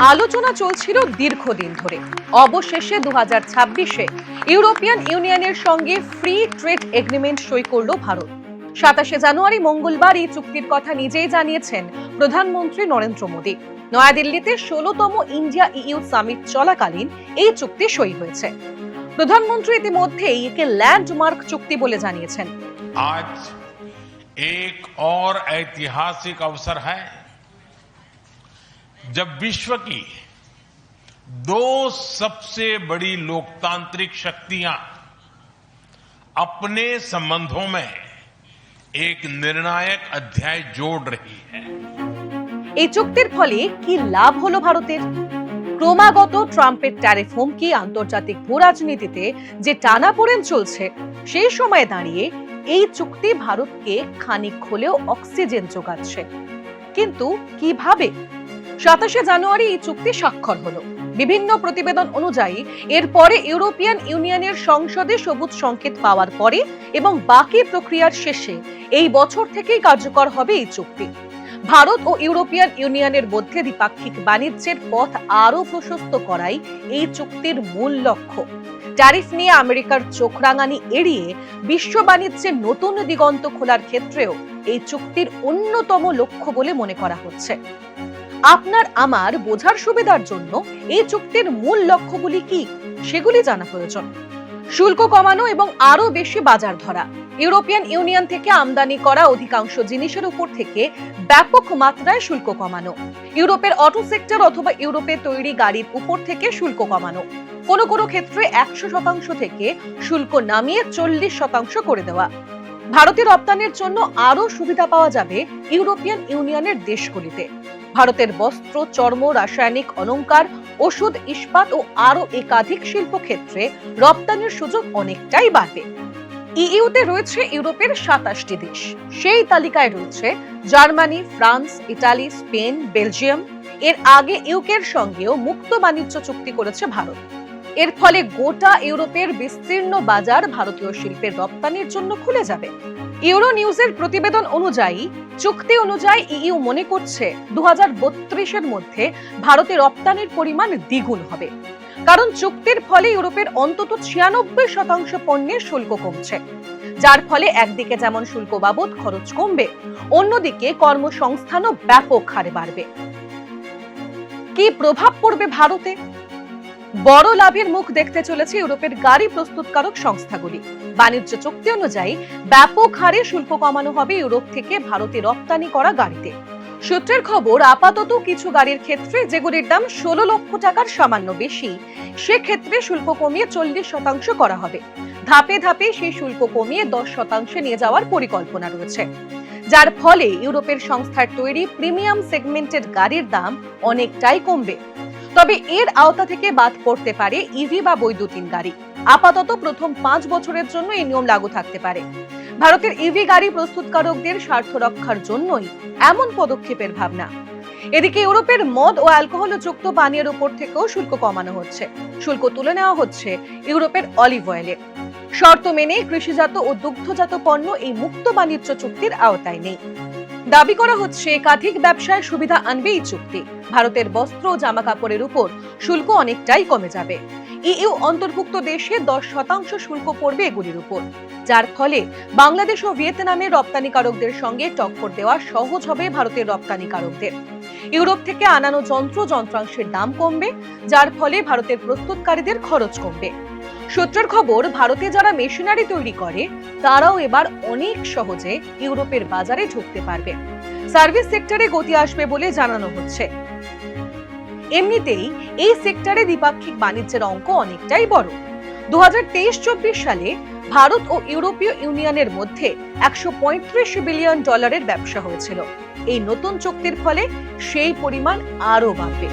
আলোচনা চলছিল দীর্ঘদিন ধরে। অবশেষে 2026-এ ইউরোপিয়ান ইউনিয়নের সঙ্গে ফ্রি ট্রেড এগ্রিমেন্ট সই করল ভারত। 27 জানুয়ারি মঙ্গলবার এই চুক্তির কথা নিজেই জানিয়েছেন প্রধানমন্ত্রী নরেন্দ্র মোদী। নয়াদিল্লিতে 16তম ইন্ডিয়া ইইউ সামিট চলাকালীন এই চুক্তি সই হয়েছে। প্রধানমন্ত্রী ইতিমধ্যেই একে ল্যান্ডমার্ক চুক্তি বলে জানিয়েছেন। আজ एक और ऐतिहासिक अवसर है जब विश्व की दो सबसे बड़ी लोकतांत्रिक शक्तियां अपने संबंधों में एक निर्णायक अध्याय जोड़ रही है। এই চুক্তির ফলে কি লাভ হলো ভারতের? ক্রমাগত ট্রাম্পের ট্যারিফ হুমকি, আন্তর্জাতিক ভূরাজনীতিতে যে টানাপোড়েন চলছে, সেই সময়ে দাঁড়িয়ে এই চুক্তি ভারতকে খানিক হলেও অক্সিজেন যোগাচ্ছে। কিন্তু কিভাবে? 27 জানুয়ারি এই চুক্তি স্বাক্ষর হলো। বিভিন্ন প্রতিবেদন অনুযায়ী এরপরে ইউরোপিয়ান ইউনিয়নের সংসদে সবুজ সংকেত পাওয়ার পরে এবং বাকি প্রক্রিয়ার শেষে এই বছর থেকেই কার্যকর হবে এই চুক্তি। ভারত ও ইউরোপিয়ান ইউনিয়নের মধ্যে দ্বিপাক্ষিক বাণিজ্যের পথ আরো প্রশস্ত করাই এই চুক্তির মূল লক্ষ্য। ট্যারিফ নিয়ে আমেরিকার চোখ রাঙানি এড়িয়ে বিশ্ব বাণিজ্যের নতুন দিগন্ত খোলার ক্ষেত্রেও এই চুক্তির অন্যতম লক্ষ্য বলে মনে করা হচ্ছে। আপনার আমার বোঝার সুবিধার জন্য এই চুক্তির মূল লক্ষ্যগুলি কি, সেগুলি জানা প্রয়োজন। শুল্ক কমানো এবং আরো বেশি বাজার ধরা। ইউরোপিয়ান ইউনিয়ন থেকে আমদানি করা অধিকাংশ জিনিসের উপর থেকে ব্যাপক মাত্রায় শুল্ক কমানো। ইউরোপের অটো সেক্টর অথবা ইউরোপে তৈরি গাড়ির উপর থেকে শুল্ক কমানো। কোনো কোনো ক্ষেত্রে 100% থেকে শুল্ক নামিয়ে 40% করে দেওয়া। ভারতের রপ্তানির জন্য আরো সুবিধা পাওয়া যাবে ইউরোপিয়ান ইউনিয়নের দেশগুলিতে। ভারতের বস্ত্র, চর্ম, রাসায়নিক, অলংকার, ওষুধ, ইস্পাত ও আরো একাধিক শিল্প ক্ষেত্রে রপ্তানির সুযোগ অনেকটাই বাড়বে। ইইউতে রয়েছে ইউরোপের 27টি দেশ। সেই তালিকায় রয়েছে Germany, France, Italy, Spain, Belgium. এর আগে ইউকের সঙ্গেও মুক্ত বাণিজ্য চুক্তি করেছে ভারত। এর ফলে গোটা ইউরোপের বিস্তীর্ণ বাজার ভারতীয় শিল্পের রপ্তানির জন্য খুলে যাবে। ইউরো নিউজের প্রতিবেদন অনুযায়ী চুক্তি অনুযায়ী ইইউ মনে করছে 2032-এর মধ্যে ভারতের রপ্তানির পরিমাণ দ্বিগুণ হবে। কারণ চুক্তির ফলে ইউরোপের অন্তত 96% পণ্যের শুল্ক কমছে, যার ফলে একদিকে যেমন শুল্ক বাবদ খরচ কমবে, অন্যদিকে কর্মসংস্থানও ব্যাপক হারে বাড়বে। কি প্রভাব পড়বে ভারতে? বড় লাভের মুখ দেখতে চলেছে ইউরোপের গাড়ি প্রস্তুতকারক সংস্থাগুলি। বাণিজ্য চুক্তি অনুযায়ী ব্যাপক হারে শুল্ক কমানো হবে ইউরোপ থেকে ভারতে রপ্তানি করা গাড়িতে। সূত্রের খবর, আপাতত কিছু গাড়ির ক্ষেত্রে যেগুলির দাম 16 লক্ষ টাকার সামান্য বেশি, সেক্ষেত্রে শুল্ক কমিয়ে 40% করা হবে। ধাপে ধাপে সেই শুল্ক কমিয়ে 10% নিয়ে যাওয়ার পরিকল্পনা রয়েছে, যার ফলে ইউরোপের সংস্থার তৈরি প্রিমিয়াম সেগমেন্টের গাড়ির দাম অনেকটাই কমবে। তবে এর আওতা থেকে বাদ পড়তে পারে ইভি বা বৈদ্যুতিন গাড়ি। আপাতত প্রথম 5 বছরের জন্য এই নিয়ম লাগু থাকতে পারে। ভারতের ইভি গাড়ি প্রস্তুতকারকদের স্বার্থ রক্ষার জন্যই এমন পদক্ষেপের ভাবনা। এদিকে ইউরোপের মদ ও অ্যালকোহল যুক্ত পানীয়ের উপর থেকেও শুল্ক কমানো হচ্ছে। শুল্ক তুলে নেওয়া হচ্ছে ইউরোপের অলিভ অয়েলের। শর্ত মেনে কৃষিজাত ও দুগ্ধজাত পণ্য এই মুক্ত বাণিজ্য চুক্তির আওতায় নেই। দাবি করা হচ্ছে একাধিক ব্যবসায় সুবিধা আনবে এই চুক্তি। ভারতের বস্ত্র ও জামা কাপড়ের উপর শুল্ক অনেকটাই কমে যাবে। ইইউ অন্তর্ভুক্ত দেশে 10% শুল্ক পড়বে এগুলির উপর, যার ফলে বাংলাদেশ ও ভিয়েতনামের রপ্তানিকারকদের সঙ্গে টক্কর দেওয়া সহজ হবে ভারতের রপ্তানিকারকদের। ইউরোপ থেকে আনানো যন্ত্রাংশের দাম কমবে, যার ফলে ভারতের প্রস্তুতকারীদের খরচ কমবে। সূত্রের খবর, ভারতে যারা মেশিনারি তৈরি করে তারাও এবার অনেক সহজে ইউরোপের বাজারে ঢুকতে পারবে। সার্ভিস সেক্টরে গতি আসবে বলে জানানো হচ্ছে। এমনিতেই এই সেক্টরে দ্বিপাক্ষিক বাণিজ্যের অঙ্ক অনেকটাই বড়। 2023-24 সালে ভারত ও ইউরোপীয় ইউনিয়নের মধ্যে $135 বিলিয়ন ব্যবসা হয়েছিল। এই নতুন চুক্তির ফলে সেই পরিমাণ আরো বাড়বে।